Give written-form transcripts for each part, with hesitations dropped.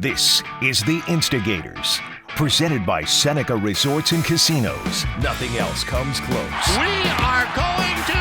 This is The Instigators, presented by Seneca Resorts and Casinos. Nothing else comes close. We are going to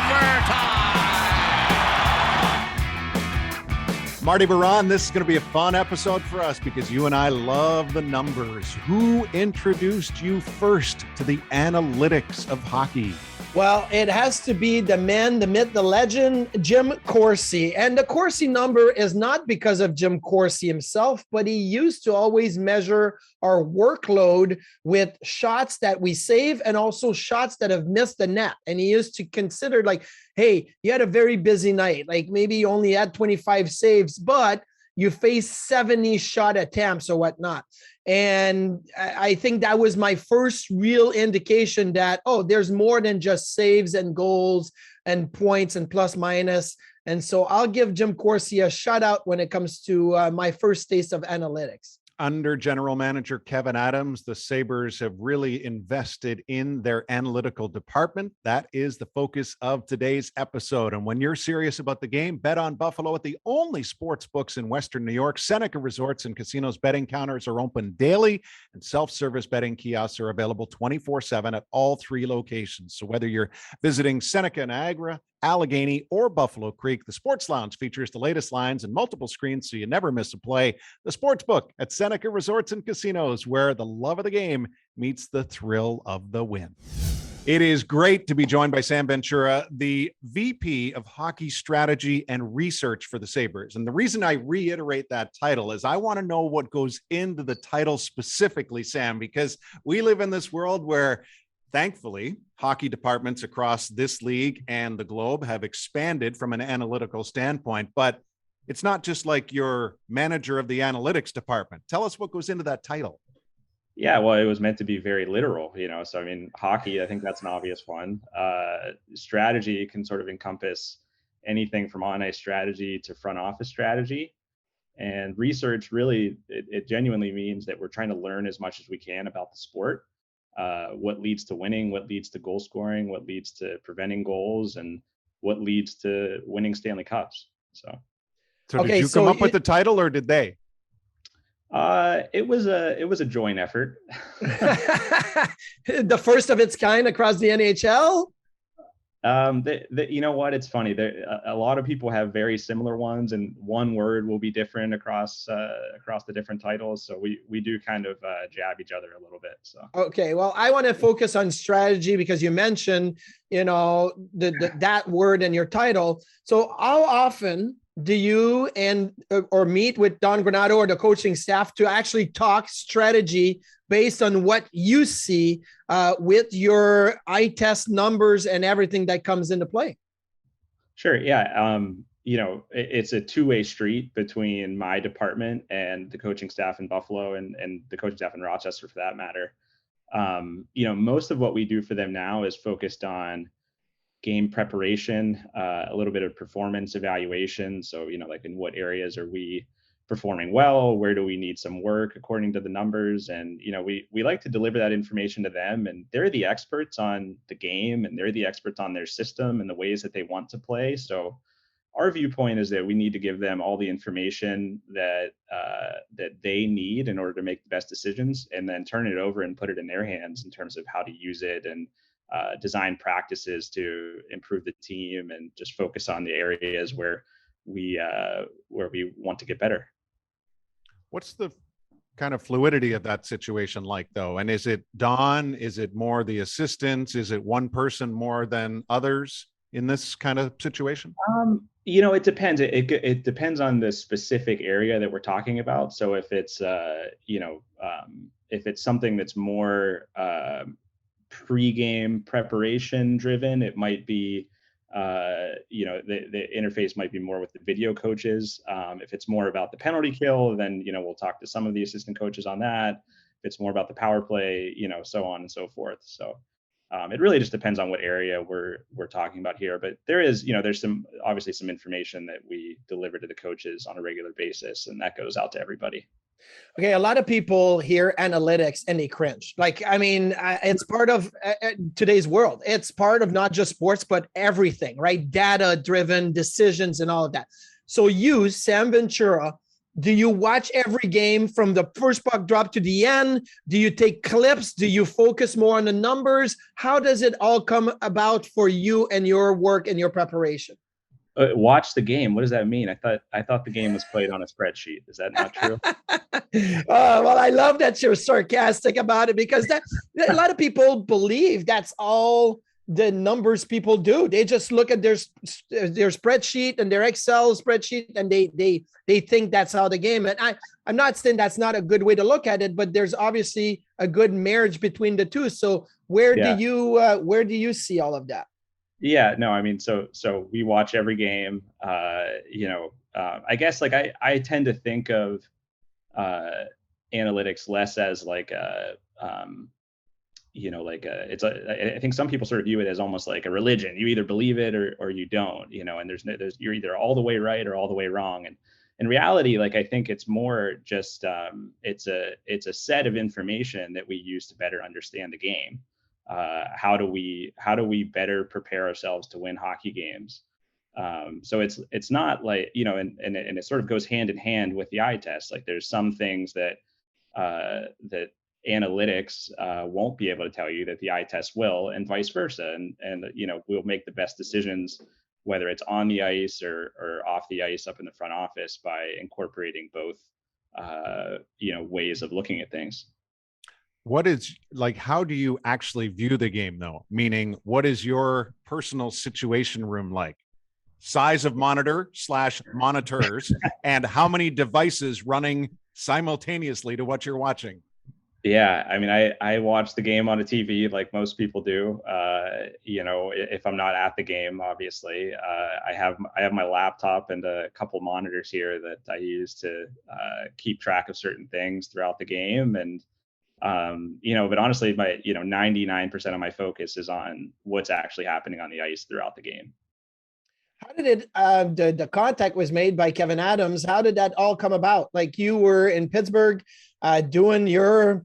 overtime! Marty, Biron, this is going to be a fun episode for us because you and I love the numbers. Who introduced you first to the analytics of hockey? Well, it has to be the man, the myth, the legend, Jim Corsi. And the Corsi number is not because of Jim Corsi himself, but he used to always measure our workload with shots that we save and also shots that have missed the net. And he used to consider like, hey, you had a very busy night. Like maybe you only had 25 saves, but you faced 70 shot attempts or whatnot. And I think that was my first real indication that, oh, there's more than just saves and goals and points and plus minus. And so I'll give Jim Corsi a shout out when it comes to my first taste of analytics. Under general manager Kevin Adams, the Sabres have really invested in their analytical department. That is the focus of today's episode. And when you're serious about the game, bet on Buffalo at the only sports books in Western New York. Seneca Resorts and Casinos betting counters are open daily, and self-service betting kiosks are available 24/7 at all three locations. So whether you're visiting Seneca, Niagara, Allegheny, or Buffalo Creek, the Sports Lounge features the latest lines and multiple screens so you never miss a play. The Sportsbook at Seneca Resorts and Casinos, where the love of the game meets the thrill of the win. It is great to be joined by Sam Ventura, the VP of Hockey Strategy and Research for the Sabres. And the reason I reiterate that title is I want to know what goes into the title specifically, Sam, because we live in this world where thankfully, hockey departments across this league and the globe have expanded from an analytical standpoint, but it's not just like you're manager of the analytics department. Tell us what goes into that title. Yeah, well, it was meant to be very literal, So, I mean, hockey, I think that's an obvious one. Strategy can sort of encompass anything from on-ice strategy to front office strategy. And research really, it genuinely means that we're trying to learn as much as we can about the sport. What leads to winning, what leads to goal scoring, what leads to preventing goals, and what leads to winning Stanley Cups. So did you come up with the title, or did they? It was a joint effort. The first of its kind across the NHL. You know what? It's funny. A lot of people have very similar ones, and one word will be different across the different titles. So we do kind of jab each other a little bit. So okay, well, I want to focus on strategy because you mentioned, that word in your title. So how often do you or meet with Don Granato or the coaching staff to actually talk strategy based on what you see with your eye test numbers and everything that comes into play? Sure. Yeah. It's a two-way street between my department and the coaching staff in Buffalo and the coaching staff in Rochester for that matter. Most of what we do for them now is focused on game preparation, a little bit of performance evaluation. So, like in what areas are we performing well? Where do we need some work according to the numbers? And, we like to deliver that information to them, and they're the experts on the game, and they're the experts on their system and the ways that they want to play. So our viewpoint is that we need to give them all the information that they need in order to make the best decisions, and then turn it over and put it in their hands in terms of how to use it and design practices to improve the team and just focus on the areas where we want to get better. What's the kind of fluidity of that situation like, though? And is it Don? Is it more the assistants? Is it one person more than others in this kind of situation? It depends. It depends on the specific area that we're talking about. So if it's if it's something that's more pre-game preparation driven, it might be the interface might be more with the video coaches. If it's more about the penalty kill, then we'll talk to some of the assistant coaches on that. If it's more about the power play, so on and so forth. So it really just depends on what area we're talking about here. But there's obviously some information that we deliver to the coaches on a regular basis, and that goes out to everybody. Okay, a lot of people hear analytics and they cringe. It's part of today's world. It's part of not just sports, but everything, right? Data-driven decisions and all of that. So you, Sam Ventura, Do you watch every game from the first puck drop to the end? Do you take clips? Do you focus more on the numbers? How does it all come about for you and your work and your preparation? Watch the game. What does that mean? I thought the game was played on a spreadsheet. Is that not true? Well, I love that you're sarcastic about it, because that a lot of people believe that's all the numbers people do. They just look at their spreadsheet and their Excel spreadsheet, and they think that's how the game. And I'm not saying that's not a good way to look at it, but there's obviously a good marriage between the two. So where do you see all of that? Yeah, no, I mean, so we watch every game. I guess like I tend to think of analytics less as like I think some people sort of view it as almost like a religion. You either believe it or you don't, and there's you're either all the way right or all the way wrong. And in reality, like I think it's more just it's a set of information that we use to better understand the game. How do we better prepare ourselves to win hockey games? So it's not like, and it sort of goes hand in hand with the eye test. Like there's some things that analytics won't be able to tell you that the eye test will, and vice versa. And we'll make the best decisions, whether it's on the ice or off the ice up in the front office, by incorporating both ways of looking at things. How do you actually view the game though? Meaning, what is your personal situation room like? Size of monitor / monitors, and how many devices running simultaneously to what you're watching? Yeah, I mean, I watch the game on a TV like most people do. If I'm not at the game, obviously, I have my laptop and a couple monitors here that I use to keep track of certain things throughout the game. And but honestly, my 99% of my focus is on what's actually happening on the ice throughout the game. How did it the contact was made by Kevin Adams? How did that all come about? Like, you were in Pittsburgh doing your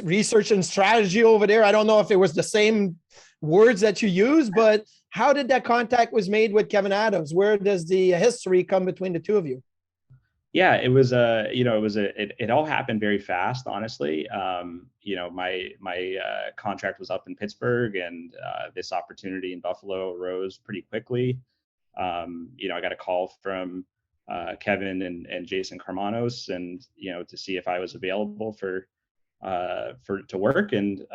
research and strategy over there. I don't know if it was the same words that you used, but how did that contact was made with Kevin Adams? Where does the history come between the two of you? Yeah, it was it all happened very fast, honestly. My contract was up in Pittsburgh, and this opportunity in Buffalo arose pretty quickly. I got a call from Kevin and Jason Carmanos, and to see if I was available to work. And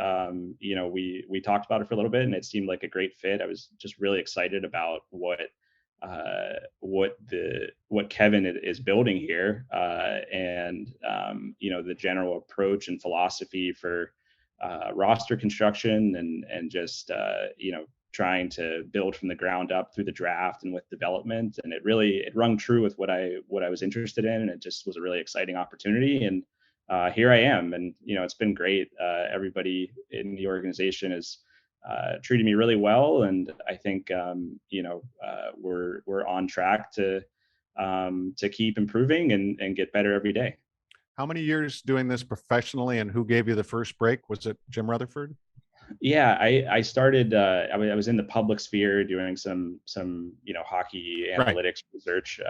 we talked about it for a little bit, and it seemed like a great fit. I was just really excited about what Kevin is building here, and the general approach and philosophy for roster construction, and just trying to build from the ground up through the draft and with development. And it rung true with what I was interested in, and it just was a really exciting opportunity. And here I am, and it's been great. Everybody in the organization has treated me really well, and I think we're on track to keep improving and get better every day. How many years doing this professionally, and who gave you the first break? Was it Jim Rutherford? Yeah, I started. I was in the public sphere doing some hockey analytics research,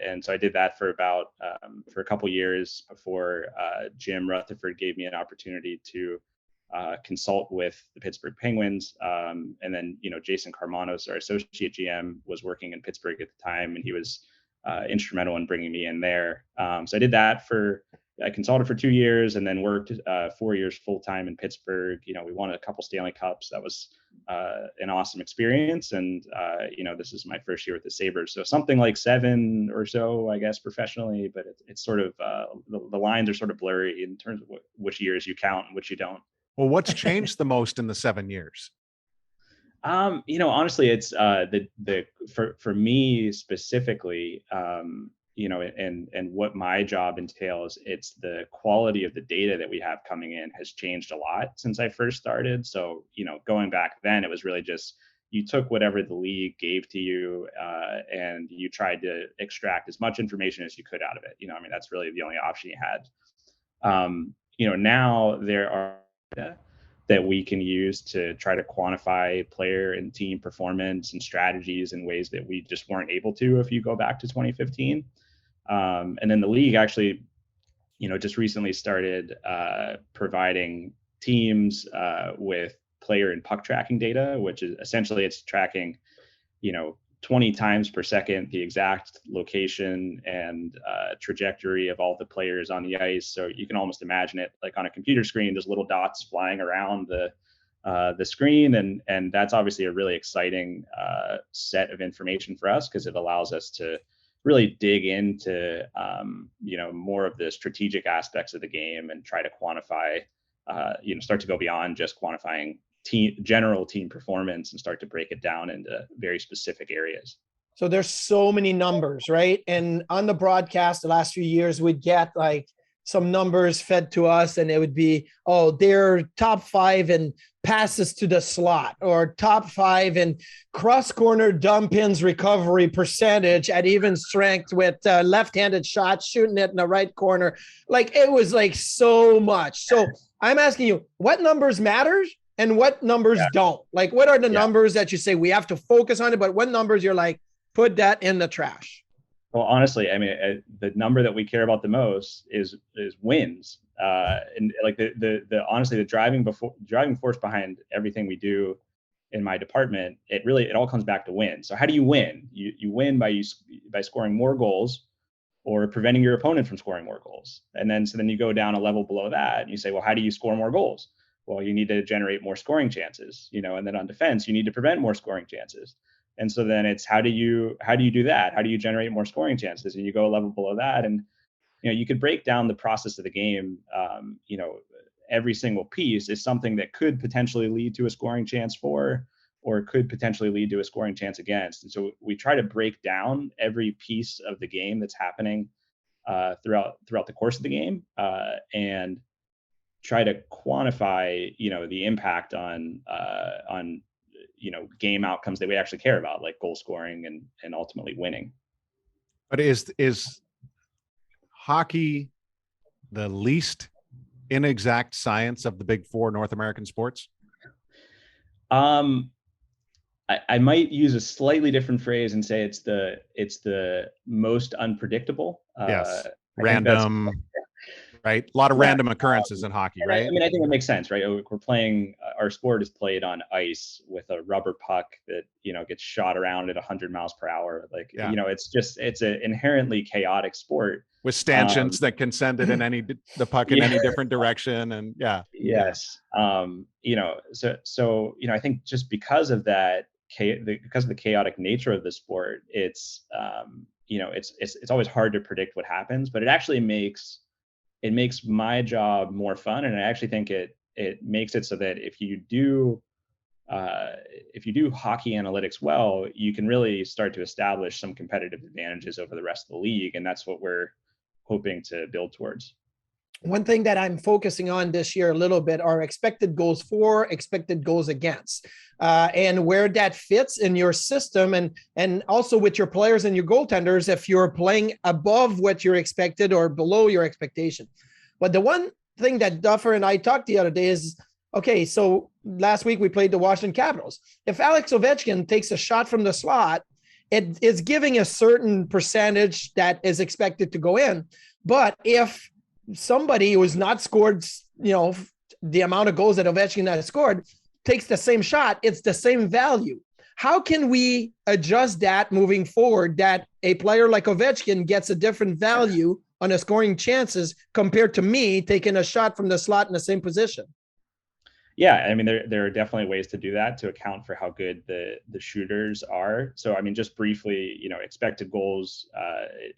and so I did that for a couple years before Jim Rutherford gave me an opportunity to consult with the Pittsburgh Penguins, and then Jason Carmanos, our associate GM, was working in Pittsburgh at the time, and he was instrumental in bringing me in there. So I did that I consulted for 2 years, and then worked 4 years full time in Pittsburgh. We won a couple Stanley Cups. That was an awesome experience, and this is my first year with the Sabres, so something like 7 or so, I guess, professionally. But it's sort of the lines are sort of blurry in terms of which years you count and which you don't. Well, what's changed the most in the 7 years? Honestly, it's for me specifically, and what my job entails, it's the quality of the data that we have coming in has changed a lot since I first started. So, going back then, it was really just, you took whatever the league gave to you, and you tried to extract as much information as you could out of it. That's really the only option you had. Now there are that we can use to try to quantify player and team performance and strategies in ways that we just weren't able to if you go back to 2015. And then the league actually, just recently started providing teams with player and puck tracking data, which is essentially it's tracking, 20 times per second the exact location and trajectory of all the players on the ice. So you can almost imagine it like on a computer screen, there's little dots flying around the screen, and that's obviously a really exciting set of information for us because it allows us to really dig into more of the strategic aspects of the game and try to quantify, start to go beyond just quantifying general team performance and start to break it down into very specific areas. So there's so many numbers, right? And on the broadcast the last few years, we'd get like some numbers fed to us and it would be, oh, they're top 5 in passes to the slot or top 5 in cross corner dump ins recovery percentage at even strength with left-handed shots, shooting it in the right corner. Like it was like so much. So I'm asking you, what numbers matters and what numbers don't? Like what are the numbers that you say we have to focus on it, but what numbers you're like, put that in the trash? Well, honestly, I mean, the number that we care about the most is wins, and like the honestly the driving force behind everything we do in my department. It all comes back to win. So how do you win? You win by scoring more goals or preventing your opponent from scoring more goals. And then you go down a level below that and you say, well, how do you score more goals? Well, you need to generate more scoring chances, and then on defense, you need to prevent more scoring chances. And so then it's how do you do that? How do you generate more scoring chances? And you go a level below that. And, you could break down the process of the game. Every single piece is something that could potentially lead to a scoring chance for, or could potentially lead to a scoring chance against. And so we try to break down every piece of the game that's happening throughout the course of the game and try to quantify, the impact on game outcomes that we actually care about, like goal scoring and ultimately winning. But is hockey the least inexact science of the big 4 North American sports? I might use a slightly different phrase and say it's the most unpredictable. Yes, random. Right, a lot of random occurrences in hockey, right? I think it makes sense, right? We're playing. Our sport is played on ice with a rubber puck that gets shot around at 100 miles per hour. Like it's an inherently chaotic sport with stanchions that can send it in the puck in any different direction, and yes. So I think just because of that, because of the chaotic nature of the sport, it's always hard to predict what happens, but it actually makes my job more fun. And I actually think it makes it so that if you do hockey analytics well, you can really start to establish some competitive advantages over the rest of the league. And that's what we're hoping to build towards. One thing that I'm focusing on this year a little bit are expected goals for, expected goals against, and where that fits in your system, and also with your players and your goaltenders, if you're playing above what you're expected or below your expectation. But the one thing that Duffer and I talked the other day is, okay, so last week we played the Washington Capitals. If Alex Ovechkin takes a shot from the slot, it is giving a certain percentage that is expected to go in. But if somebody who has not scored, the amount of goals that Ovechkin has scored takes the same shot, it's the same value. How can we adjust that moving forward, that a player like Ovechkin gets a different value on a scoring chances compared to me taking a shot from the slot in the same position? Yeah, I mean, there are definitely ways to do that to account for how good the shooters are. So, I mean, just briefly, expected goals,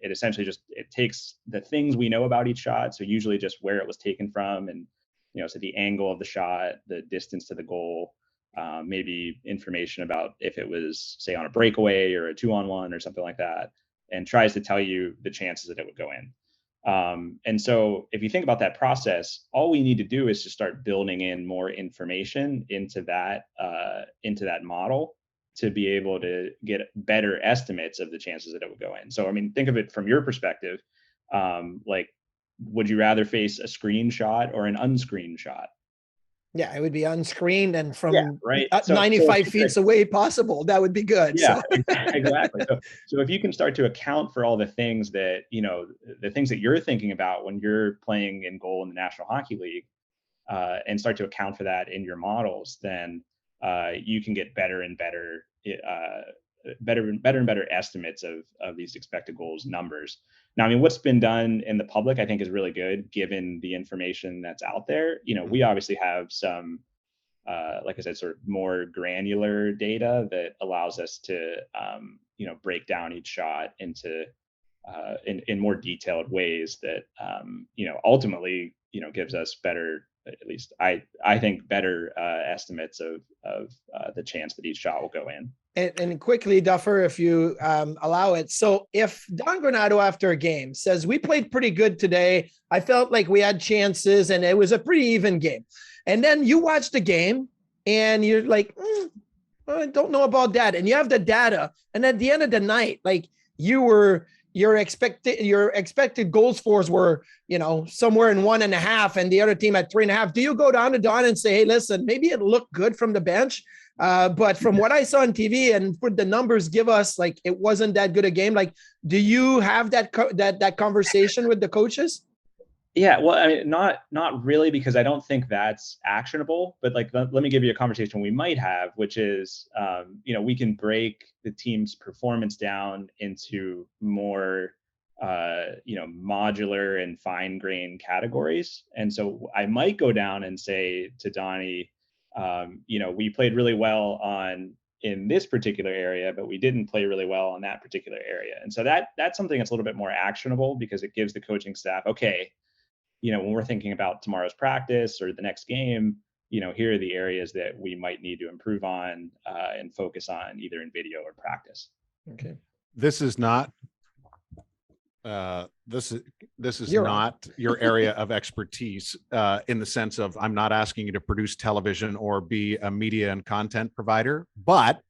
it essentially it takes the things we know about each shot. So usually just where it was taken from and, so the angle of the shot, the distance to the goal, maybe information about if it was, say, on a breakaway or a 2-on-1 or something like that, and tries to tell you the chances that it would go in. And so if you think about that process, all we need to do is to start building in more information into that model to be able to get better estimates of the chances that it would go in. So, I mean, think of it from your perspective. Like, would you rather face a screen shot or an unscreened shot? Yeah, it would be unscreened and from Yeah, right. So 95 feet away possible. That would be good. Yeah, So. exactly. So if you can start to account for all the things that, the things that you're thinking about when you're playing in goal in the National Hockey League, and start to account for that in your models, then you can get better and better estimates of these expected goals numbers. Now, I mean, what's been done in the public, I think, is really good given the information that's out there. We obviously have some, like I said, sort of more granular data that allows us to, break down each shot into in more detailed ways that, ultimately, gives us better, at least I think, better estimates of the chance that each shot will go in. And quickly, Duffer, if you allow it. So if Don Granado after a game says, we played pretty good today, I felt like we had chances and it was a pretty even game. And then you watch the game and you're like, I don't know about that. And you have the data. And at the end of the night, like your expected goals for were, somewhere in 1.5 and the other team at 3.5. Do you go down to Don and say, hey, listen, maybe it looked good from the bench, but from what I saw on TV and what the numbers give us, like it wasn't that good a game. Like, do you have that conversation with the coaches? Yeah, well, I mean, not really, because I don't think that's actionable. But like, let me give you a conversation we might have, which is, we can break the team's performance down into more, modular and fine-grained categories. And so I might go down and say to Donnie, we played really well in this particular area, but we didn't play really well on that particular area. And so that's something that's a little bit more actionable, because it gives the coaching staff, okay, when we're thinking about tomorrow's practice or the next game, here are the areas that we might need to improve on and focus on, either in video or practice. Okay. This is not this is not your area of expertise, in the sense of, I'm not asking you to produce television or be a media and content provider, but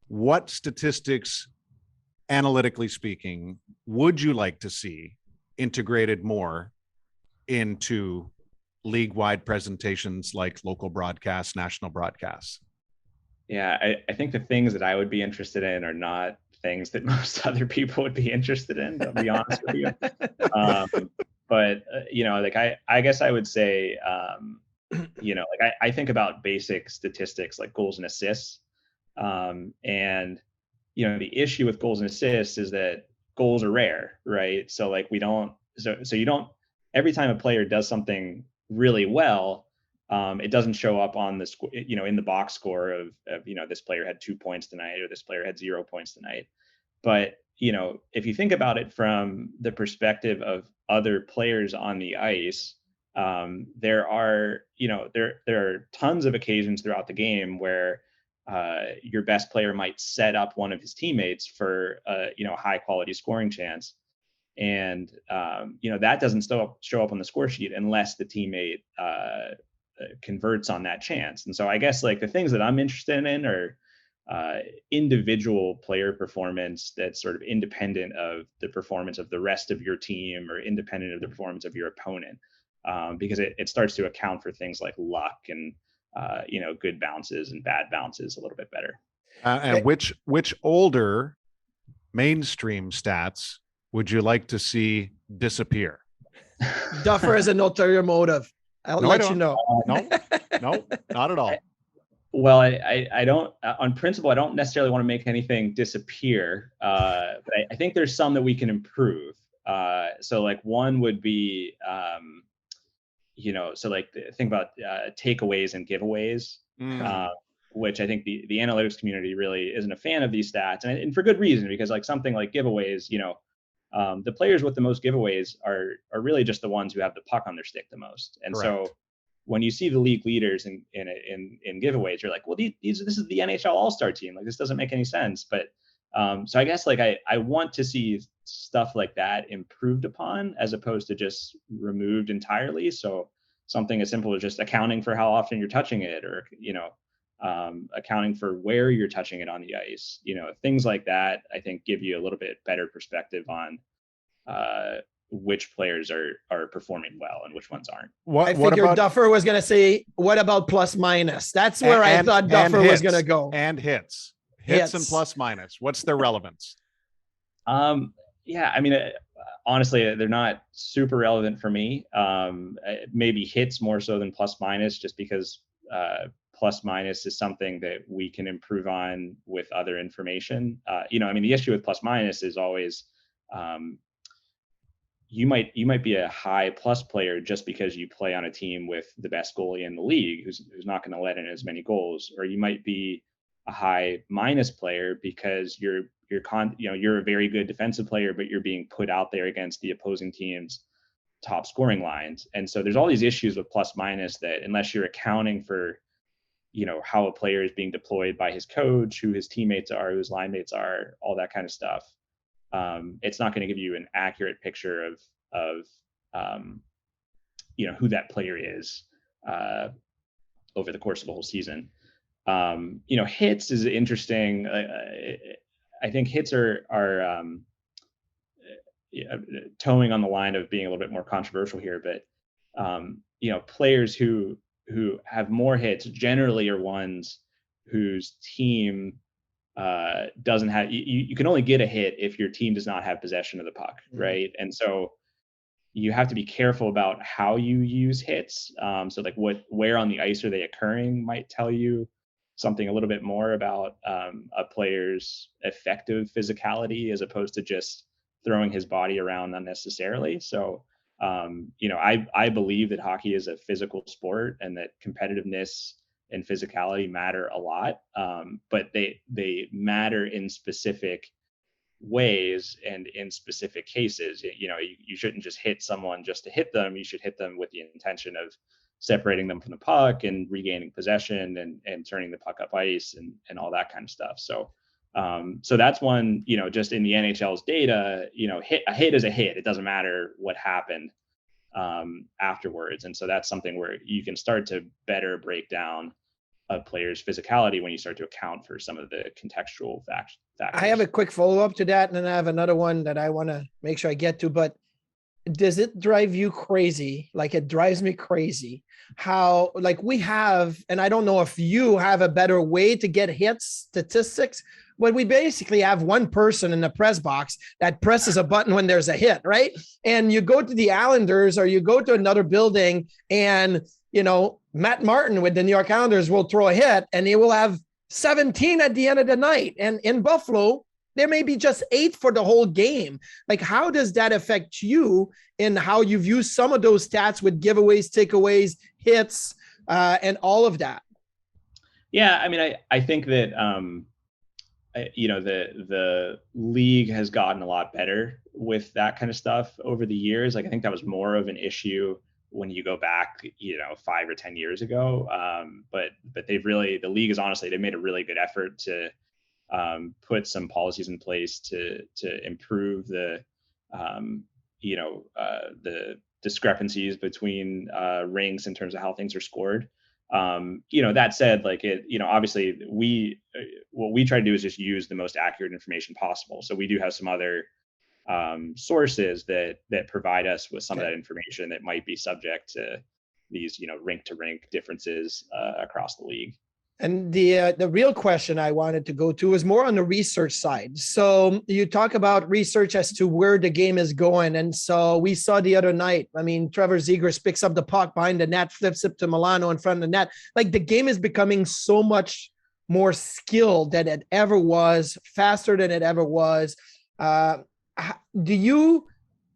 what statistics, analytically speaking, would you like to see integrated more into league-wide presentations like local broadcasts, national broadcasts? Yeah, I think the things that I would be interested in are not things that most other people would be interested in, to be honest with you. But I guess I would say, I think about basic statistics like goals and assists. And the issue with goals and assists is that goals are rare, right? So like you don't, every time a player does something really well, it doesn't show up on the in the box score of this player had 2 points tonight, or this player had 0 points tonight. But if you think about it from the perspective of other players on the ice, there are tons of occasions throughout the game where your best player might set up one of his teammates for a high quality scoring chance. And, that doesn't show up on the score sheet unless the teammate converts on that chance. And so I guess like the things that I'm interested in are individual player performance that's sort of independent of the performance of the rest of your team, or independent of the performance of your opponent, because it starts to account for things like luck and, good bounces and bad bounces a little bit better. And which older mainstream stats would you like to see disappear? Duffer has an ulterior motive. I'll let you know. No, not at all. Well, I don't, on principle, I don't necessarily want to make anything disappear. But I think there's some that we can improve. So like one would be, so like think about takeaways and giveaways, which I think the analytics community really isn't a fan of these stats, and for good reason, because like something like giveaways, the players with the most giveaways are really just the ones who have the puck on their stick the most. And correct. So when you see the league leaders in giveaways, you're like, well, this is the NHL All-Star team. Like, this doesn't make any sense. But so I guess like I want to see stuff like that improved upon, as opposed to just removed entirely. So something as simple as just accounting for how often you're touching it, or accounting for where you're touching it on the ice, things like that, I think give you a little bit better perspective on which players are performing well and which ones aren't. I figured Duffer was going to say, what about plus minus? That's where I thought Duffer was going to go. And hits and plus minus. What's their relevance? Yeah, I mean, honestly, they're not super relevant for me. Maybe hits more so than plus minus, just because plus minus is something that we can improve on with other information. I mean, the issue with plus minus is always you might be a high plus player just because you play on a team with the best goalie in the league, who's not going to let in as many goals, or you might be a high minus player because you're a very good defensive player, but you're being put out there against the opposing team's top scoring lines. And so there's all these issues with plus minus that, unless you're accounting for, how a player is being deployed by his coach, who his teammates are, who his line mates are, all that kind of stuff, it's not going to give you an accurate picture of who that player is over the course of the whole season. Hits is interesting. I think hits are towing on the line of being a little bit more controversial here, but players who have more hits generally are ones whose team doesn't have. You can only get a hit if your team does not have possession of the puck, right? And so you have to be careful about how you use hits. So like where on the ice are they occurring might tell you something a little bit more about a player's effective physicality, as opposed to just throwing his body around unnecessarily. So, I believe that hockey is a physical sport and that competitiveness and physicality matter a lot, but they matter in specific ways and in specific cases. You shouldn't just hit someone just to hit them. You should hit them with the intention of separating them from the puck and regaining possession and turning the puck up ice and all that kind of stuff. So that's one, just in the NHL's data, a hit is a hit. It doesn't matter what happened afterwards. And so that's something where you can start to better break down a player's physicality when you start to account for some of the contextual factors. I have a quick follow-up to that, and then I have another one that I want to make sure I get to, but does it drive you crazy? Like, it drives me crazy how, like, we have, and I don't know if you have a better way to get hits statistics, but we basically have one person in the press box that presses a button when there's a hit, right? And you go to the Islanders or you go to another building and, Matt Martin with the New York Islanders will throw a hit and he will have 17 at the end of the night. And in Buffalo, there may be just 8 for the whole game. Like, how does that affect you in how you've used some of those stats with giveaways, takeaways, hits, and all of that? Yeah, I mean, I think that, the league has gotten a lot better with that kind of stuff over the years. Like, I think that was more of an issue when you go back, 5 or 10 years ago. But the league is honestly, they made a really good effort to put some policies in place to improve the discrepancies between rinks in terms of how things are scored. That said, obviously what we try to do is just use the most accurate information possible. So we do have some other sources that provide us with some of that information that might be subject to these, rink to rink differences across the league. And the real question I wanted to go to is more on the research side. So you talk about research as to where the game is going. And so we saw the other night, Trevor Zegras picks up the puck behind the net, flips it to Milano in front of the net. Like, the game is becoming so much more skilled than it ever was, faster than it ever was. Do you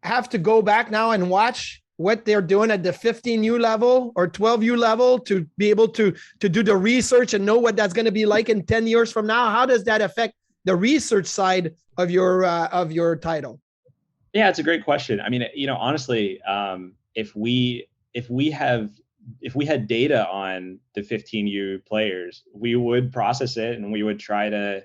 have to go back now and watch what they're doing at the 15U level or 12U level to be able to do the research and know what that's going to be like in 10 years from now? How does that affect the research side of your title? Yeah, it's a great question. I mean, honestly, if we had data on the 15U players, we would process it and we would try to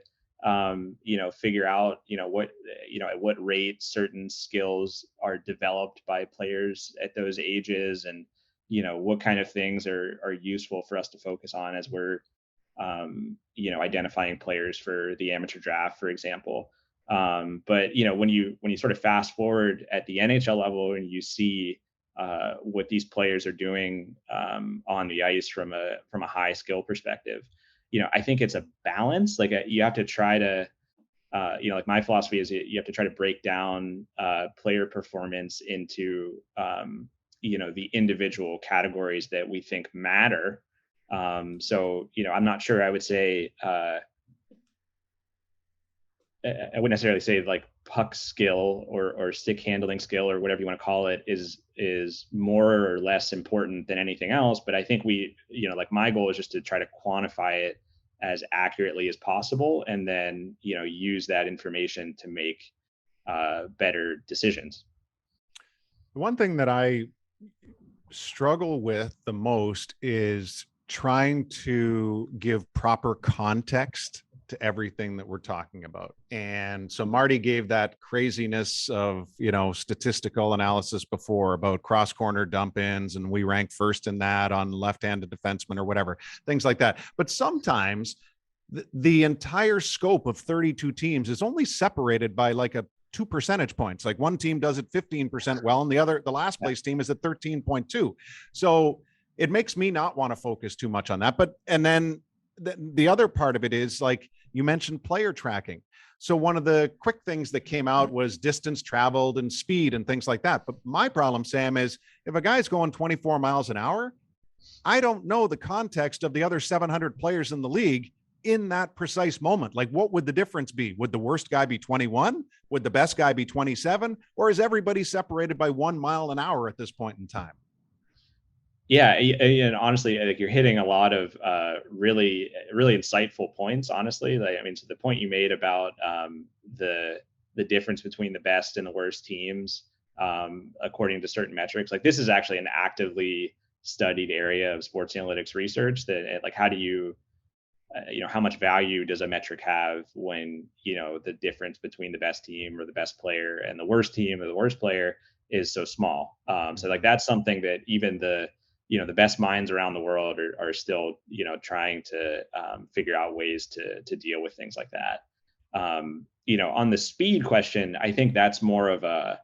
figure out, at what rate certain skills are developed by players at those ages, and, what kind of things are useful for us to focus on as we're, identifying players for the amateur draft, for example. But when you sort of fast forward at the NHL level and you see what these players are doing on the ice from a high skill perspective, I think it's a balance. Like you have to try to, like my philosophy is you have to try to break down player performance into, the individual categories that we think matter. So, I'm not sure I would say, I wouldn't necessarily say like puck skill or stick handling skill or whatever you want to call it is more or less important than anything else. But I think like my goal is just to try to quantify it as accurately as possible, and then use that information to make better decisions. The one thing that I struggle with the most is trying to give proper context to everything that we're talking about. And so Marty gave that craziness of, statistical analysis before about cross corner dump ins, and we rank first in that on left-handed defensemen or whatever, things like that. But sometimes the entire scope of 32 teams is only separated by like a 2 percentage points. Like one team does it 15% well, and the last place team is at 13.2. So it makes me not want to focus too much on that. But, and then the other part of it is, like you mentioned, player tracking. So one of the quick things that came out was distance traveled and speed and things like that. But my problem, Sam, is if a guy's going 24 miles an hour, I don't know the context of the other 700 players in the league in that precise moment. Like, what would the difference be? Would the worst guy be 21? Would the best guy be 27? Or is everybody separated by 1 mile an hour at this point in time? Yeah, and honestly, like you're hitting a lot of really, really insightful points. Honestly, so the point you made about the difference between the best and the worst teams, according to certain metrics, like this is actually an actively studied area of sports analytics research. That like, how do you, how much value does a metric have when the difference between the best team or the best player and the worst team or the worst player is so small. So like that's something that even the best minds around the world are still, trying to figure out ways to deal with things like that. On the speed question, I think that's more of a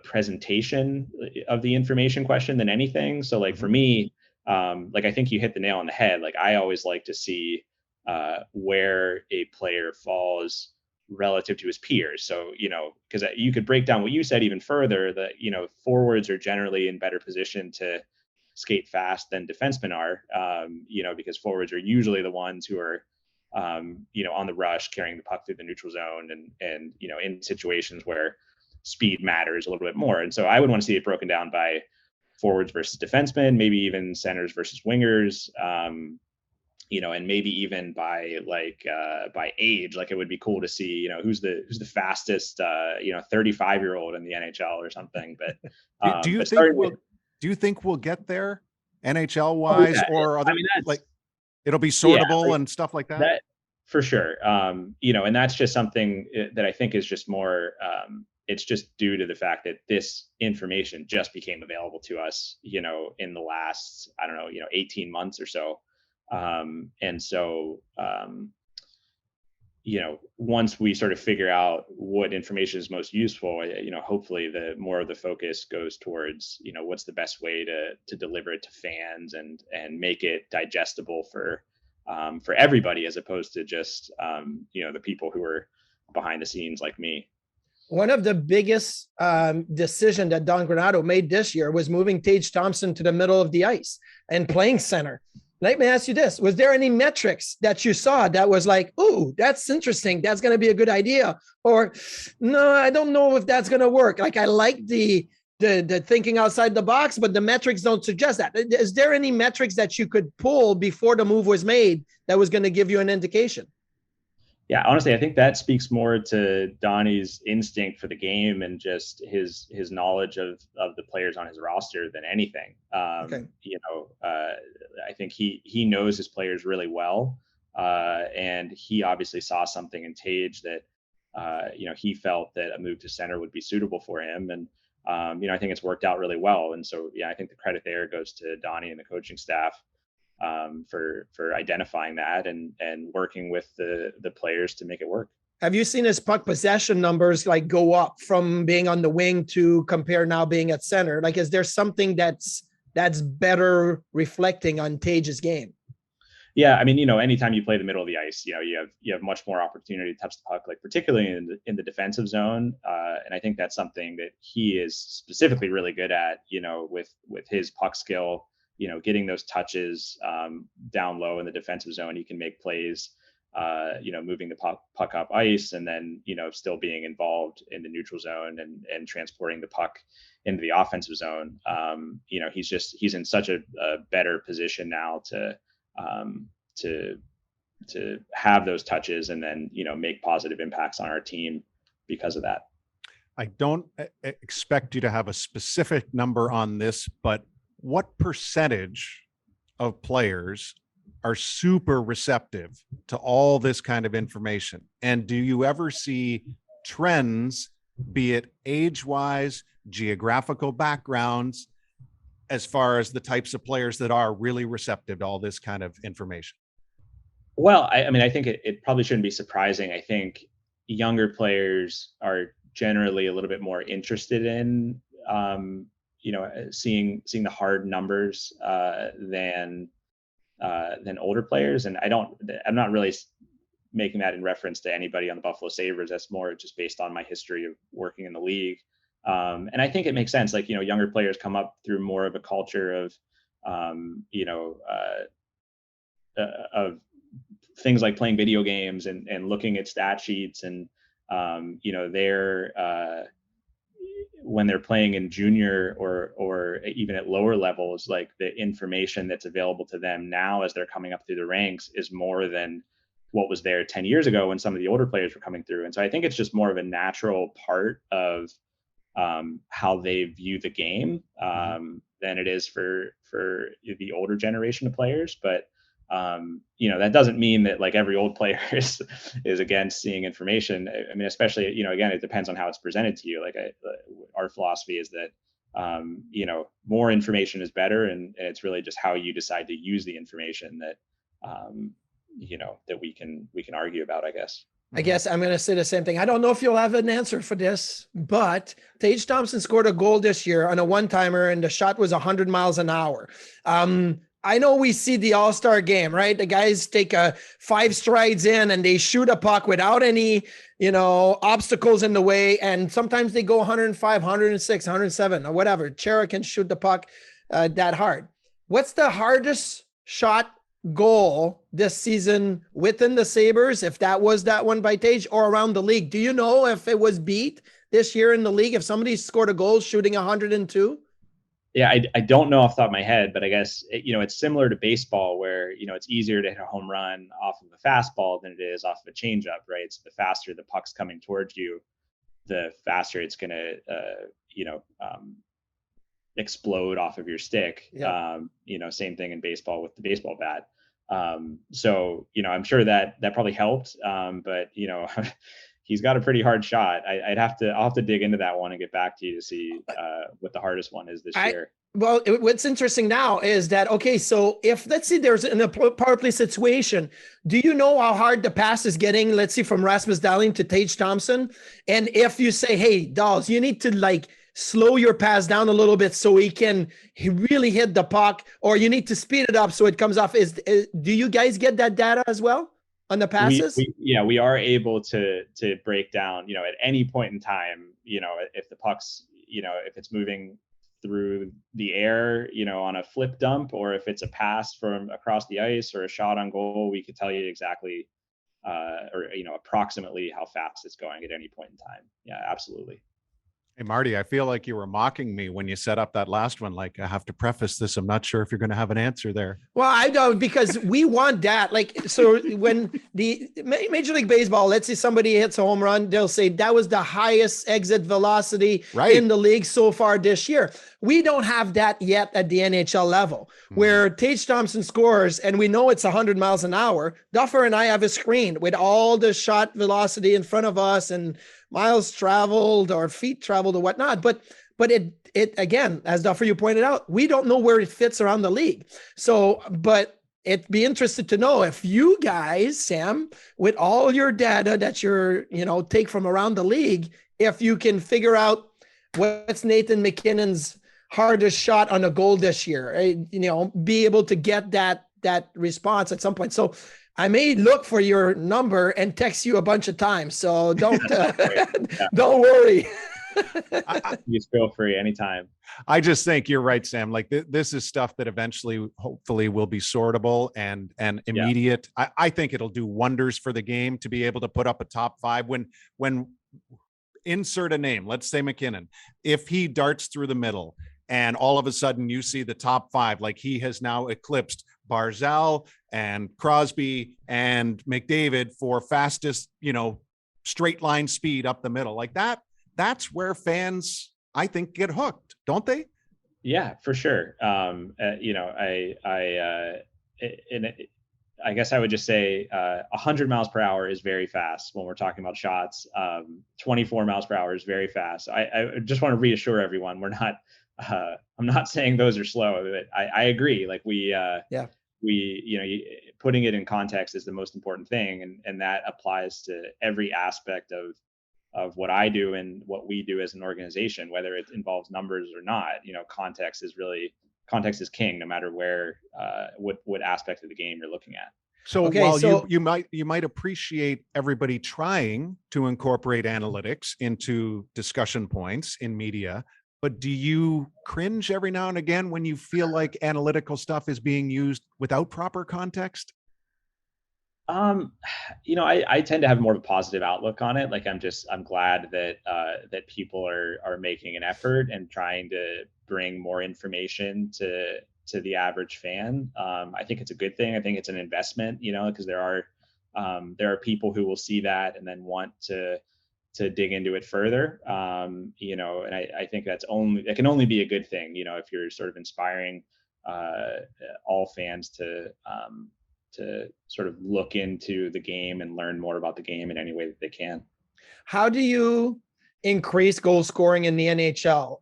presentation of the information question than anything. So like for me, like I think you hit the nail on the head. Like I always like to see where a player falls relative to his peers. So, because you could break down what you said even further, that, forwards are generally in better position to skate fast than defensemen are, because forwards are usually the ones who are, on the rush, carrying the puck through the neutral zone and, in situations where speed matters a little bit more. And so I would want to see it broken down by forwards versus defensemen, maybe even centers versus wingers, and maybe even by age. Like it would be cool to see, who's the fastest 35-year-old in the NHL or something. But do you think we'll get there NHL wise, or other, like it'll be sortable and stuff like that? That for sure. And that's just something that I think is just more it's just due to the fact that this information just became available to us, in the last, 18 months or so. And so, once we sort of figure out what information is most useful, hopefully the more of the focus goes towards, what's the best way to deliver it to fans and make it digestible for everybody, as opposed to just, the people who are behind the scenes like me. One of the biggest decision that Don Granato made this year was moving Tage Thompson to the middle of the ice and playing center. Let me ask you this. Was there any metrics that you saw that was like, ooh, that's interesting, that's going to be a good idea? Or, no, I don't know if that's going to work. Like, I like the thinking outside the box, but the metrics don't suggest that. Is there any metrics that you could pull before the move was made that was going to give you an indication? Yeah, honestly, I think that speaks more to Donnie's instinct for the game and just his knowledge of the players on his roster than anything. Okay. I think he knows his players really well, and he obviously saw something in Tage that he felt that a move to center would be suitable for him, and I think it's worked out really well. And so, yeah, I think the credit there goes to Donnie and the coaching staff. for identifying that and working with the players to make it work. Have you seen his puck possession numbers like go up from being on the wing to compare now being at center? Like, is there something that's better reflecting on Tage's game? Yeah, I mean, anytime you play the middle of the ice, you have much more opportunity to touch the puck, like particularly in the defensive zone. And I think that's something that he is specifically really good at, with his puck skill, getting those touches down low in the defensive zone. He can make plays, moving the puck up ice, and then, still being involved in the neutral zone and transporting the puck into the offensive zone. He's in such a better position now to have those touches and then, make positive impacts on our team because of that. I don't expect you to have a specific number on this, but what percentage of players are super receptive to all this kind of information? And do you ever see trends, be it age-wise, geographical backgrounds, as far as the types of players that are really receptive to all this kind of information? Well, I mean, I think it probably shouldn't be surprising. I think younger players are generally a little bit more interested in, seeing the hard numbers than older players. And I'm not really making that in reference to anybody on the Buffalo Sabres. That's more just based on my history of working in the league. And I think it makes sense. Like, younger players come up through more of a culture of things like playing video games and looking at stat sheets and, when they're playing in junior or even at lower levels, like the information that's available to them now as they're coming up through the ranks is more than what was there 10 years ago when some of the older players were coming through. And so I think it's just more of a natural part of how they view the game than it is for the older generation of players. But that doesn't mean that like every old player is against seeing information. I mean, especially, again, it depends on how it's presented to you. Like our philosophy is that, more information is better. And it's really just how you decide to use the information that, that we can argue about, I guess. I guess I'm going to say the same thing. I don't know if you'll have an answer for this, but Tage Thompson scored a goal this year on a one-timer and the shot was 100 miles an hour. I know we see the All-Star game, right? The guys take 5 strides in and they shoot a puck without any, obstacles in the way. And sometimes they go 105, 106, 107 or whatever. Chara can shoot the puck that hard. What's the hardest shot goal this season within the Sabres, if that was that one by Tage, or around the league? Do you know if it was beat this year in the league, if somebody scored a goal shooting 102? Yeah, I don't know off the top of my head, but I guess, it's similar to baseball where, it's easier to hit a home run off of a fastball than it is off of a changeup, right? So the faster the puck's coming towards you, the faster it's going to, explode off of your stick. Yeah. Same thing in baseball with the baseball bat. So, I'm sure that probably helped. But, he's got a pretty hard shot. I'll have to dig into that one and get back to you to see what the hardest one is this year. Well, what's interesting now is that, okay, so if, let's see, there's in a power play situation, do you know how hard the pass is getting, let's see, from Rasmus Dahlin to Tage Thompson? And if you say, hey, Dolls, you need to slow your pass down a little bit so he really hit the puck, or you need to speed it up so it comes off. Do you guys get that data as well on the passes? We are able to break down, at any point in time, if the puck's, if it's moving through the air, on a flip dump, or if it's a pass from across the ice or a shot on goal, we could tell you exactly, approximately how fast it's going at any point in time. Yeah, absolutely. Hey, Marty, I feel like you were mocking me when you set up that last one. Like, I have to preface this. I'm not sure if you're going to have an answer there. Well, I don't, because we want that. So when the Major League Baseball, let's say somebody hits a home run, they'll say that was the highest exit velocity in the league so far this year. We don't have that yet at the NHL level, where Tage Thompson scores and we know it's 100 miles an hour. Duffer and I have a screen with all the shot velocity in front of us and miles traveled or feet traveled or whatnot. But it again, as Duffer, you pointed out, we don't know where it fits around the league. So, but it'd be interested to know if you guys, Sam, with all your data that you're, take from around the league, if you can figure out what's Nathan McKinnon's hardest shot on a goal this year, be able to get that response at some point. So I may look for your number and text you a bunch of times. So don't don't worry. You feel free anytime. I just think you're right, Sam. Like this is stuff that eventually, hopefully, will be sortable and immediate. Yeah. I think it'll do wonders for the game to be able to put up a top 5 when insert a name. Let's say McKinnon. If he darts through the middle and all of a sudden you see the top 5, like he has now eclipsed Barzal and Crosby and McDavid for fastest, straight line speed up the middle, like that. That's where fans, I think, get hooked, don't they? Yeah, for sure. I guess I would just say 100 miles per hour is very fast when we're talking about shots. 24 miles per hour is very fast. I just want to reassure everyone, we're not. I'm not saying those are slow, but I agree. Like putting it in context is the most important thing, and that applies to every aspect of what I do and what we do as an organization, whether it involves numbers or not. Context is king, no matter where what aspect of the game you're looking at. So while you might appreciate everybody trying to incorporate analytics into discussion points in media, but do you cringe every now and again when you feel like analytical stuff is being used without proper context? I tend to have more of a positive outlook on it. Like I'm glad that people are making an effort and trying to bring more information to the average fan. I think it's a good thing. I think it's an investment, because there are people who will see that and then want to dig into it further. And I think that can only be a good thing, if you're sort of inspiring all fans to sort of look into the game and learn more about the game in any way that they can. How do you increase goal scoring in the NHL?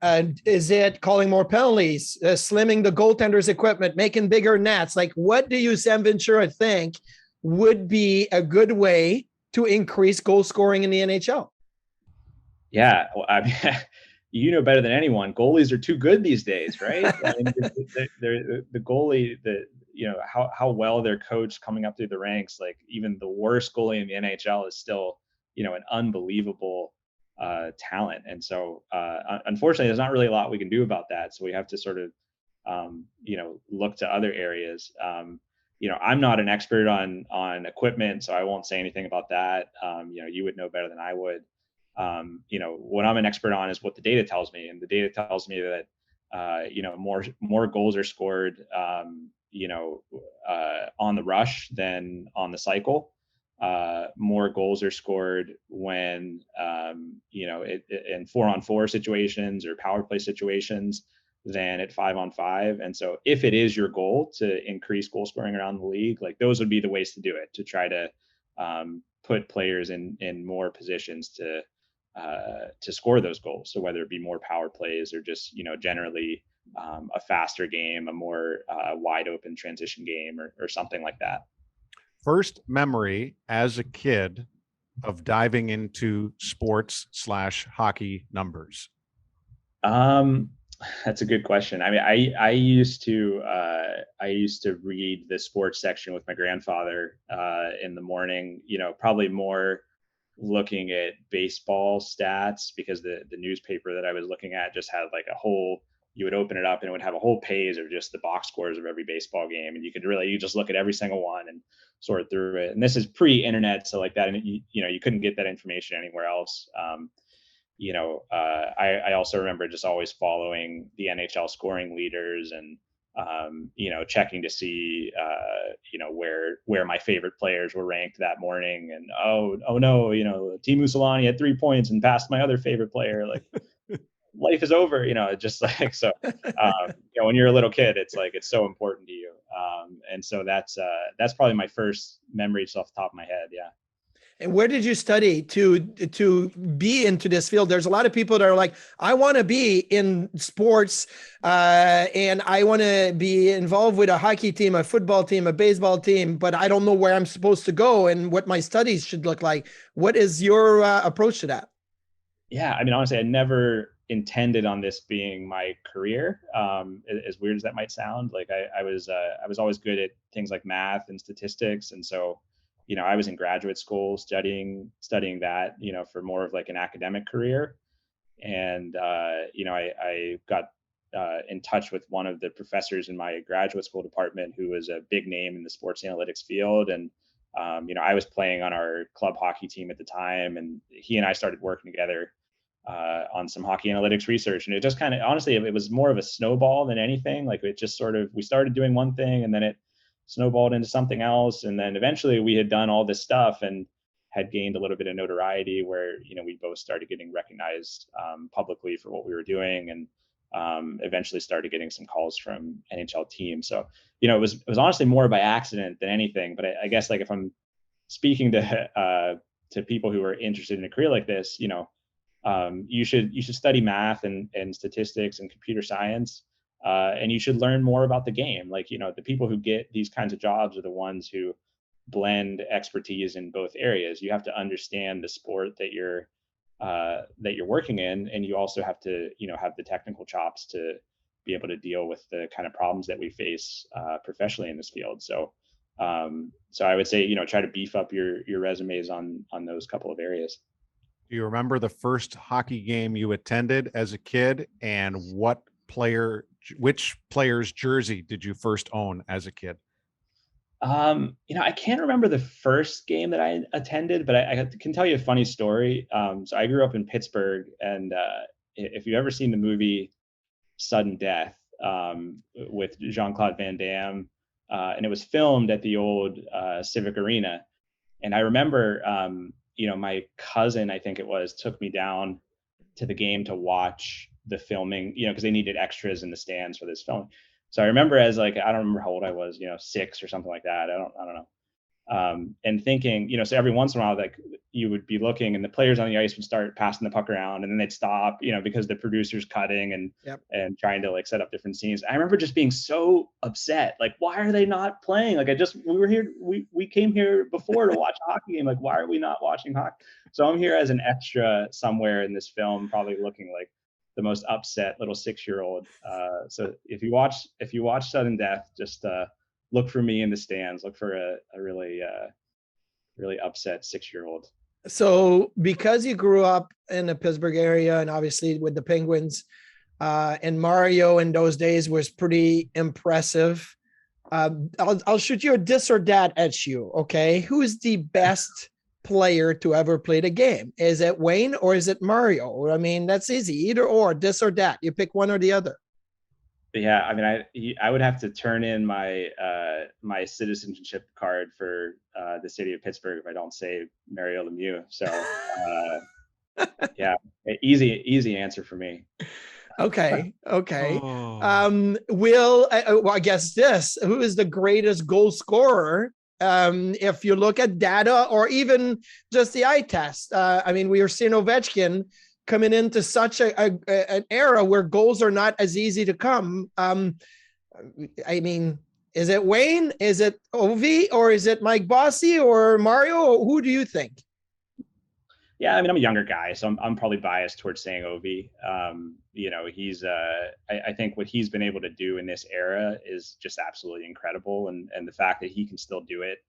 Is it calling more penalties, slimming the goaltender's equipment, making bigger nets? Like, what do you, Sam Ventura, think would be a good way to increase goal scoring in the NHL? Yeah, well, I mean, you know better than anyone, goalies are too good these days, right? I mean, the goalie, how well they're coached coming up through the ranks. Like even the worst goalie in the NHL is still, an unbelievable talent. And so, unfortunately, there's not really a lot we can do about that. So we have to sort of, look to other areas. I'm not an expert on equipment, so I won't say anything about that. You would know better than I would. What I'm an expert on is what the data tells me, and the data tells me that more goals are scored on the rush than on the cycle. More goals are scored when in 4-on-4 situations or power play situations than at 5-on-5. And so if it is your goal to increase goal scoring around the league, like those would be the ways to do it, to try to put players in more positions to score those goals. So whether it be more power plays or just, generally a faster game, a more wide open transition game or something like that. First memory as a kid of diving into sports/hockey numbers? That's a good question. I mean, I used to read the sports section with my grandfather in the morning, probably more looking at baseball stats, because the newspaper that I was looking at just had like you would open it up and it would have a whole page of just the box scores of every baseball game. And you just look at every single one and sort through it. And this is pre-internet. So like that, and you couldn't get that information anywhere else. I also remember just always following the NHL scoring leaders and, checking to see, where my favorite players were ranked that morning. And, oh no, Teemu Selanne had 3 points and passed my other favorite player. Like life is over, just like, so, when you're a little kid, it's like, it's so important to you. And so that's probably my first memory just off the top of my head. Yeah. And where did you study to be into this field? There's a lot of people that are like, I want to be in sports, and I want to be involved with a hockey team, a football team, a baseball team, but I don't know where I'm supposed to go and what my studies should look like. What is your approach to that? Yeah, I mean, honestly, I never intended on this being my career. As weird as that might sound, like I was always good at things like math and statistics, and so I was in graduate school studying that for more of like an academic career, and I got in touch with one of the professors in my graduate school department who was a big name in the sports analytics field, and I was playing on our club hockey team at the time, and he and I started working together on some hockey analytics research. And it just kind of, honestly, it was more of a snowball than anything. Like it just sort of, we started doing one thing and then it snowballed into something else. And then eventually we had done all this stuff and had gained a little bit of notoriety where, we both started getting recognized publicly for what we were doing, and eventually started getting some calls from NHL teams. So, it was honestly more by accident than anything. But I guess like if I'm speaking to people who are interested in a career like this, you should study math and statistics and computer science, and you should learn more about the game. Like, the people who get these kinds of jobs are the ones who blend expertise in both areas. You have to understand the sport that you're working in, and you also have to have the technical chops to be able to deal with the kind of problems that we face professionally in this field. So I would say try to beef up your resumes on those couple of areas. Do you remember the first hockey game you attended as a kid, and which player's jersey did you first own as a kid? I can't remember the first game that I attended, but I can tell you a funny story. So I grew up in Pittsburgh, and if you've ever seen the movie Sudden Death with Jean-Claude Van Damme, and it was filmed at the old Civic Arena. And I remember, my cousin, I think it was, took me down to the game to watch the filming, because they needed extras in the stands for this film. So I remember as like, I don't remember how old I was, 6 or something like that. I don't know. And thinking, so every once in a while, like you would be looking and the players on the ice would start passing the puck around, and then they'd stop, because the producer's cutting and trying to like set up different scenes. I remember just being so upset. Like, why are they not playing? Like, we were here, we came here before to watch a hockey game. Like, why are we not watching hockey? So I'm here as an extra somewhere in this film, probably looking like the most upset little 6-year-old. So if you watch Sudden Death, just look for me in the stands. Look for a really upset 6-year-old. So because you grew up in the Pittsburgh area and obviously with the Penguins, and Mario in those days was pretty impressive. I'll shoot you a this or that at you. Okay. Who is the best player to ever play the game? Is it Wayne or is it Mario? I mean, that's easy. Either or, this or that. You pick one or the other. Yeah, I mean, I would have to turn in my my citizenship card for the city of Pittsburgh if I don't say Mario Lemieux. So yeah, easy answer for me. Okay. Oh. Well, I guess this. Who is the greatest goal scorer? If you look at data or even just the eye test. I mean, we are seeing Ovechkin coming into such an era where goals are not as easy to come. I mean, is it Wayne? Is it Ovi? Or is it Mike Bossy or Mario? Who do you think? Yeah, I mean, I'm a younger guy, so I'm probably biased towards saying Ovi. He's I think what he's been able to do in this era is just absolutely incredible, and the fact that he can still do it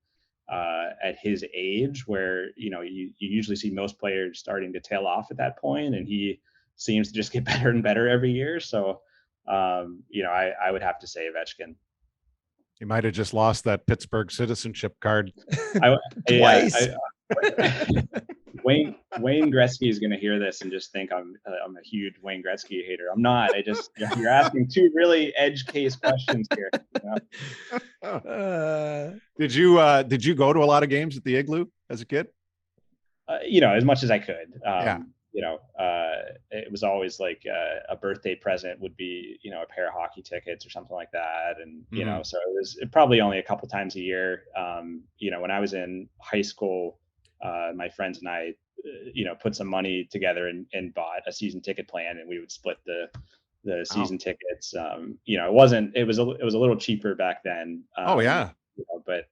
at his age, where you usually see most players starting to tail off at that point, and he seems to just get better and better every year. So I would have to say Ovechkin. You might have just lost that Pittsburgh citizenship card twice. Wayne Gretzky is going to hear this and just think I'm a huge Wayne Gretzky hater. I'm not. You're asking two really edge case questions here. Did you go to a lot of games at the Igloo as a kid? As much as I could. Yeah. It was always like a birthday present would be, a pair of hockey tickets or something like that. And, so it was probably only a couple times a year. When I was in high school, my friends and I, put some money together and bought a season ticket plan, and we would split the season tickets. It was a little cheaper back then. But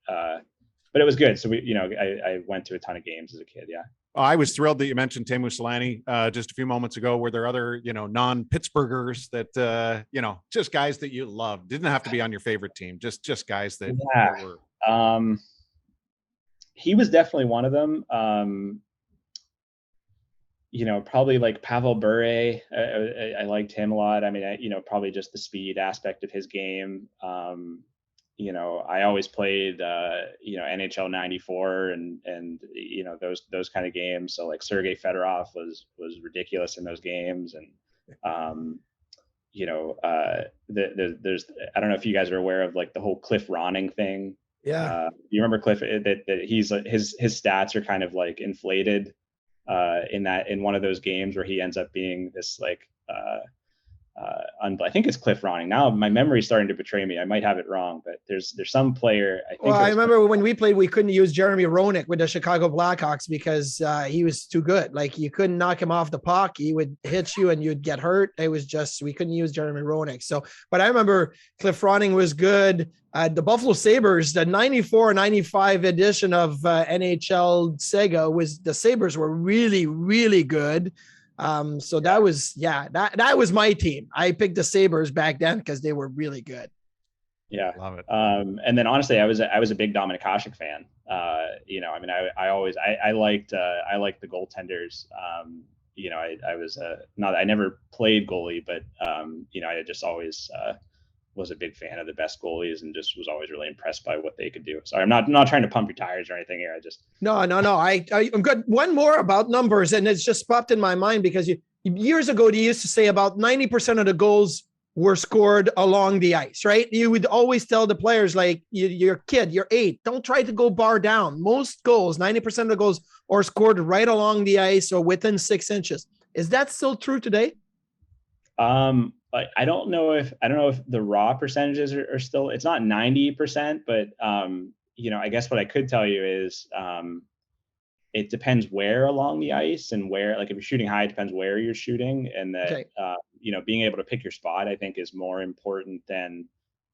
it was good. So I went to a ton of games as a kid. Yeah. I was thrilled that you mentioned Teemu Selanne just a few moments ago. Were there other, non-Pittsburghers that, just guys that you loved? Didn't have to be on your favorite team, just guys that were. He was definitely one of them. Probably like Pavel Bure. I liked him a lot. I mean, probably just the speed aspect of his game. I always played, NHL 94 and those kind of games. So like Sergei Fedorov was ridiculous in those games. And, there's, I don't know if you guys are aware of like the whole Cliff Ronning thing. Yeah. You remember Cliff, that he's his stats are kind of like inflated in one of those games where he ends up being this like, I think it's Cliff Ronning. Now my memory's starting to betray me. I might have it wrong, but there's some player. I remember when we played, we couldn't use Jeremy Roenick with the Chicago Blackhawks because he was too good. Like you couldn't knock him off the puck. He would hit you and you'd get hurt. It was just, we couldn't use Jeremy Roenick. So, but I remember Cliff Ronning was good. The Buffalo Sabres, the 94-95 edition of NHL Sega the Sabres were really, really good. So that was, that was my team. I picked the Sabres back then because they were really good. Yeah. Love it. And then honestly, I was a big Dominik Hasek fan. I liked the goaltenders. I never played goalie, but I just always, was a big fan of the best goalies and just was always really impressed by what they could do. Sorry, I'm not trying to pump your tires or anything here. I just no. I'm good. One more about numbers, and it's just popped in my mind because years ago you used to say about 90% of the goals were scored along the ice, right? You would always tell the players like you're a kid, you're 8, don't try to go bar down. Most goals, 90% of the goals are scored right along the ice or within 6 inches. Is that still true today? I don't know if the raw percentages are still, it's not 90%, but, I guess what I could tell you is, it depends where along the ice and where, like if you're shooting high, it depends where you're shooting. And that, Okay. Being able to pick your spot, I think is more important than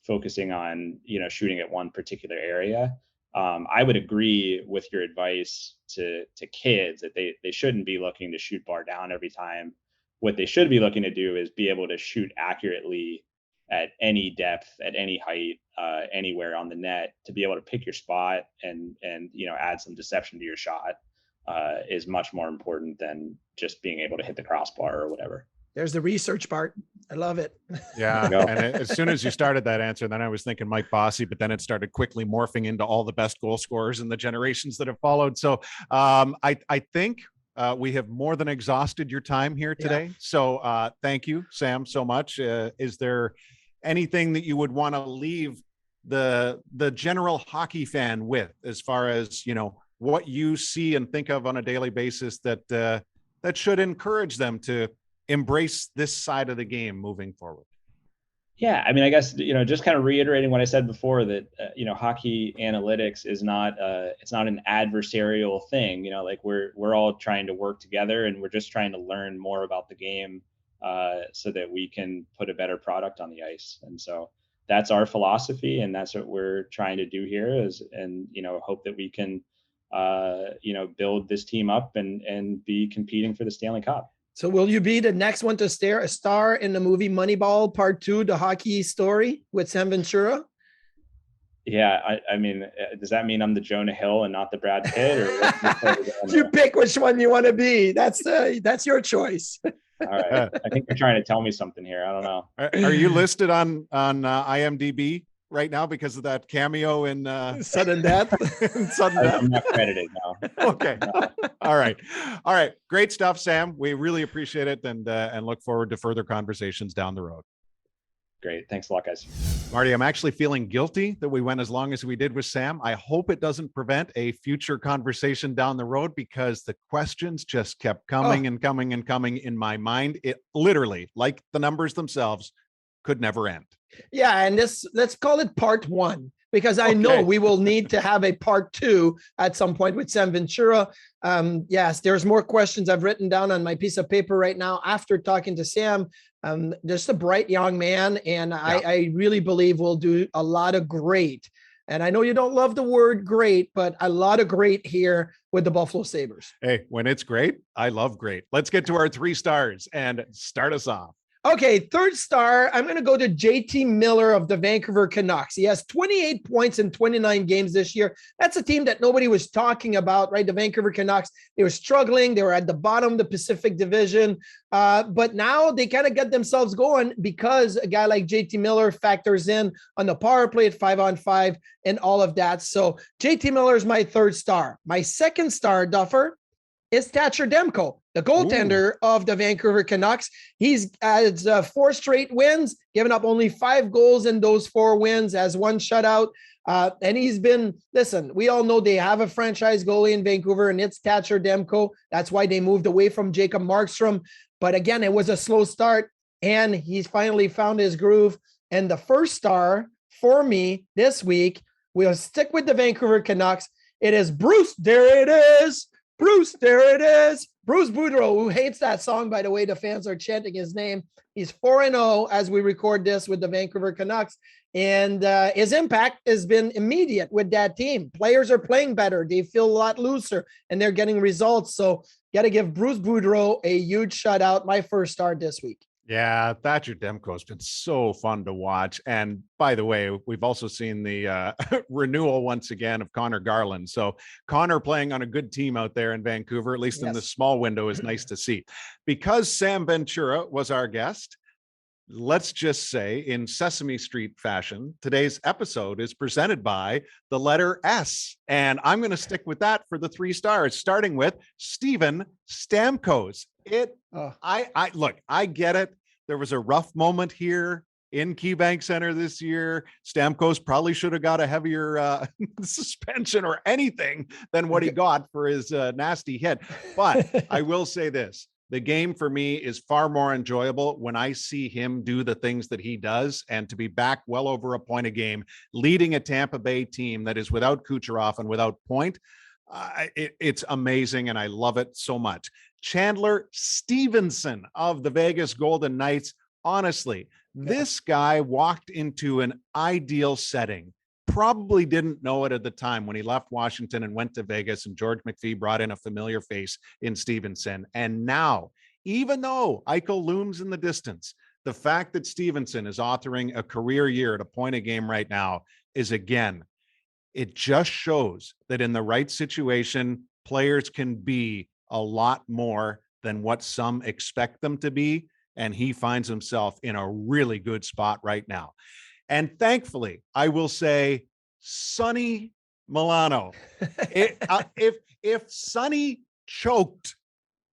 focusing on, shooting at one particular area. I would agree with your advice to kids that they shouldn't be looking to shoot bar down every time. What they should be looking to do is be able to shoot accurately at any depth, at any height, anywhere on the net, to be able to pick your spot and add some deception to your shot is much more important than just being able to hit the crossbar or whatever. There's the research part. I love it. Yeah. And as soon as you started that answer, then I was thinking Mike Bossy, but then it started quickly morphing into all the best goal scorers in the generations that have followed. So I think we have more than exhausted your time here today. Yeah. So thank you, Sam, so much. Is there anything that you would want to leave the general hockey fan with as far as, what you see and think of on a daily basis that should encourage them to embrace this side of the game moving forward? Yeah, I mean, I guess, just kind of reiterating what I said before, that, hockey analytics is not, it's not an adversarial thing. Like we're all trying to work together and we're just trying to learn more about the game so that we can put a better product on the ice. And so that's our philosophy, and that's what we're trying to do here hope that we can, build this team up and be competing for the Stanley Cup. So will you be the next one to star in the movie Moneyball Part 2, the hockey story with Sam Ventura? Yeah, I mean, does that mean I'm the Jonah Hill and not the Brad Pitt? Or you pick which one you want to be. That's your choice. All right. I think you're trying to tell me something here. I don't know. Are you listed on IMDb right now because of that cameo in Sudden Death? Sudden Death. I'm not credited now. Okay. All right. Great stuff, Sam. We really appreciate it and look forward to further conversations down the road. Great. Thanks a lot, guys. Marty, I'm actually feeling guilty that we went as long as we did with Sam. I hope it doesn't prevent a future conversation down the road because the questions just kept coming and coming and coming in my mind. It literally, like the numbers themselves, could never end. Yeah, and let's call it part 1. because I know we will need to have a part 2 at some point with Sam Ventura. Yes, there's more questions I've written down on my piece of paper right now after talking to Sam. Just a bright young man, and I really believe we'll do a lot of great. And I know you don't love the word great, but a lot of great here with the Buffalo Sabres. Hey, when it's great, I love great. Let's get to our 3 stars and start us off. Okay, third star, I'm going to go to JT Miller of the Vancouver Canucks. He has 28 points in 29 games this year. That's a team that nobody was talking about, right? The Vancouver Canucks, they were struggling. They were at the bottom of the Pacific Division. But now they kind of get themselves going because a guy like JT Miller factors in on the power play at 5-on-5 and all of that. So JT Miller is my third star. My second star, Duffer, is Thatcher Demko, the goaltender of the Vancouver Canucks. He's had 4 straight wins, given up only 5 goals in those 4 wins, as 1 shutout. And he's been, listen, we all know they have a franchise goalie in Vancouver, and it's Thatcher Demko. That's why they moved away from Jacob Markstrom. But again, it was a slow start, and he's finally found his groove. And the first star for me this week, we'll stick with the Vancouver Canucks. It is Bruce. There it is. Bruce, there it is. Bruce Boudreau, who hates that song, by the way. The fans are chanting his name. He's 4-0 as we record this with the Vancouver Canucks. And his impact has been immediate with that team. Players are playing better. They feel a lot looser, and they're getting results. So got to give Bruce Boudreau a huge shout out. My first star this week. Yeah, Thatcher Demko has been so fun to watch. And by the way, we've also seen the renewal once again of Connor Garland. So Connor playing on a good team out there in Vancouver, at least in the small window, is nice to see. Because Sam Ventura was our guest, let's just say in Sesame Street fashion, today's episode is presented by the letter S. And I'm going to stick with that for the 3 stars, starting with Steven Stamkos. I get it. There was a rough moment here in KeyBank Center this year. Stamkos probably should have got a heavier suspension or anything than what he got for his nasty hit. But I will say this. The game for me is far more enjoyable when I see him do the things that he does, and to be back well over a point a game, leading a Tampa Bay team that is without Kucherov and without Point. It's amazing, and I love it so much. Chandler Stevenson of the Vegas Golden Knights. Honestly, this guy walked into an ideal setting. Probably didn't know it at the time when he left Washington and went to Vegas, and George McPhee brought in a familiar face in Stevenson. And now, even though Eichel looms in the distance, the fact that Stevenson is authoring a career year at a point a game right now is, again, it just shows that in the right situation, players can be a lot more than what some expect them to be. And he finds himself in a really good spot right now. And thankfully, I will say, Sonny Milano. If Sonny choked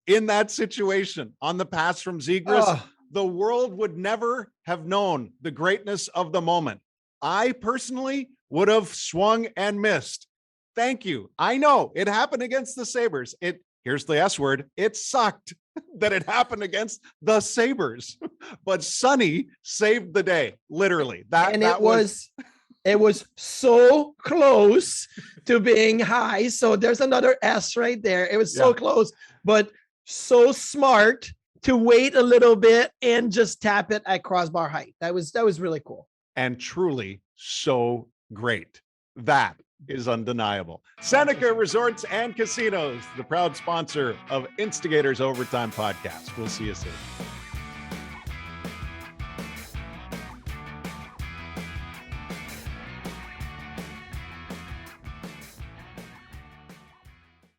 in that situation on the pass from Zegras, the world would never have known the greatness of the moment. I personally would have swung and missed. Thank you. I know it happened against the Sabres. Here's the S word. It sucked that it happened against the Sabres, but Sonny saved the day. Literally. It was so close to being high. So there's another S right there. It was so close, but so smart to wait a little bit and just tap it at crossbar height. That was really cool. And truly so great. That is undeniable. Seneca Resorts and Casinos, the proud sponsor of Instigators Overtime podcast. We'll see you soon.